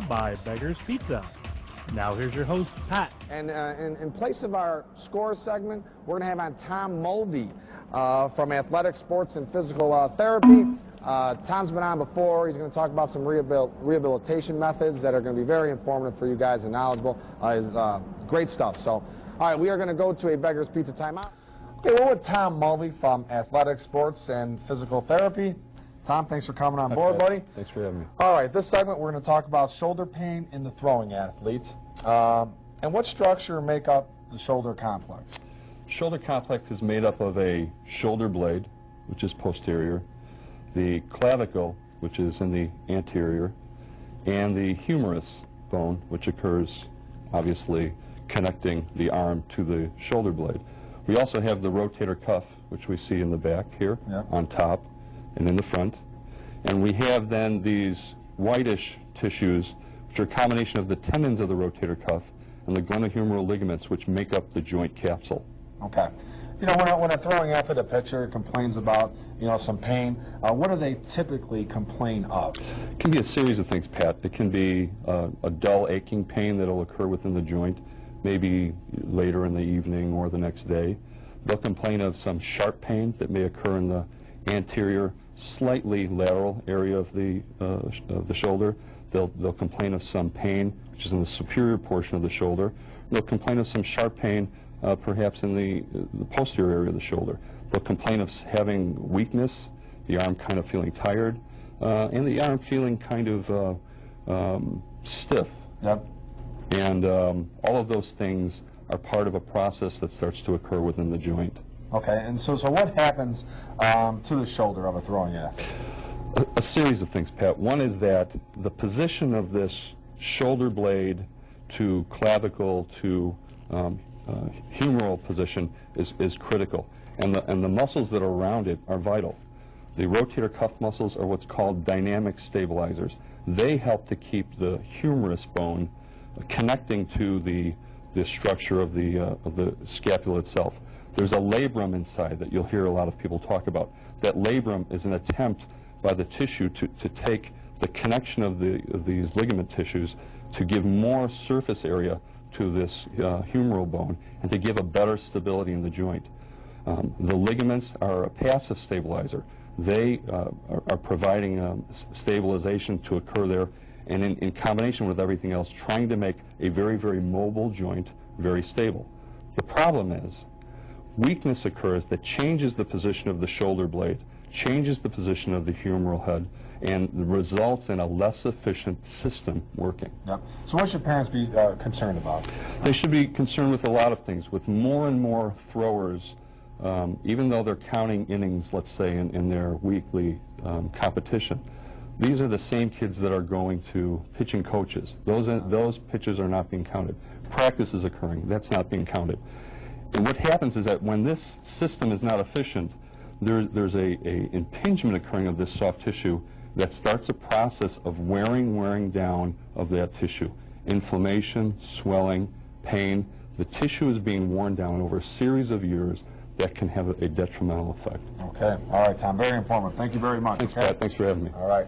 By Beggar's Pizza. Now here's your host, Pat. And in place of our score segment, we're going to have on Tom Mulvey from Athlextxpt and Physical Therapy. Tom's been on before. He's going to talk about some rehabilitation methods that are going to be very informative for you guys and knowledgeable. Great stuff. So, all right, we are going to go to a Beggar's Pizza timeout. Okay, we're with Tom Mulvey from Athlextxpt and Physical Therapy. Tom, thanks for coming on board, buddy. Thanks for having me. All right, this segment we're going to talk about shoulder pain in the throwing athlete. And what structure make up the shoulder complex? Shoulder complex is made up of a shoulder blade, which is posterior, the clavicle, which is in the anterior, and the humerus bone, which occurs, obviously, connecting the arm to the shoulder blade. We also have the rotator cuff, which we see in the back here, on top and in the front. And we have then these whitish tissues, which are a combination of the tendons of the rotator cuff and the glenohumeral ligaments, which make up the joint capsule. Okay. You know, when a throwing athlete, a pitcher, complains about, some pain, what do they typically complain of? It can be a series of things, Pat. It can be a dull aching pain that will occur within the joint, maybe later in the evening or the next day. They'll complain of some sharp pain that may occur in the anterior, slightly lateral area of the shoulder. They'll complain of some pain, which is in the superior portion of the shoulder. They'll complain of some sharp pain, perhaps in the posterior area of the shoulder. They'll complain of having weakness, the arm kind of feeling tired, and the arm feeling kind of stiff. Yep. And all of those things are part of a process that starts to occur within the joint. Okay, and so what happens to the shoulder of a throwing athlete? A series of things, Pat. One is that the position of this shoulder blade to clavicle to humeral position is critical, and the muscles that are around it are vital. The rotator cuff muscles are what's called dynamic stabilizers. They help to keep the humerus bone connecting to the structure of the scapula itself. There's a labrum inside that you'll hear a lot of people talk about. That labrum is an attempt by the tissue to take the connection of these ligament tissues to give more surface area to this humeral bone and to give a better stability in the joint. The ligaments are a passive stabilizer. They are providing stabilization to occur there, and in combination with everything else, trying to make a very, very mobile joint very stable. The problem is, weakness occurs that changes the position of the shoulder blade, changes the position of the humeral head, and results in a less efficient system working. Yep. So what should parents be concerned about? They should be concerned with a lot of things. With more and more throwers, even though they're counting innings, let's say, in their weekly competition, these are the same kids that are going to pitching coaches. Those pitches are not being counted. Practice is occurring. That's not being counted. And what happens is that when this system is not efficient, there's a impingement occurring of this soft tissue that starts a process of wearing down of that tissue. Inflammation, swelling, pain. The tissue is being worn down over a series of years that can have a detrimental effect. Okay. All right, Tom. Very informative. Thank you very much. Thanks, Pat. Thanks for having me. All right.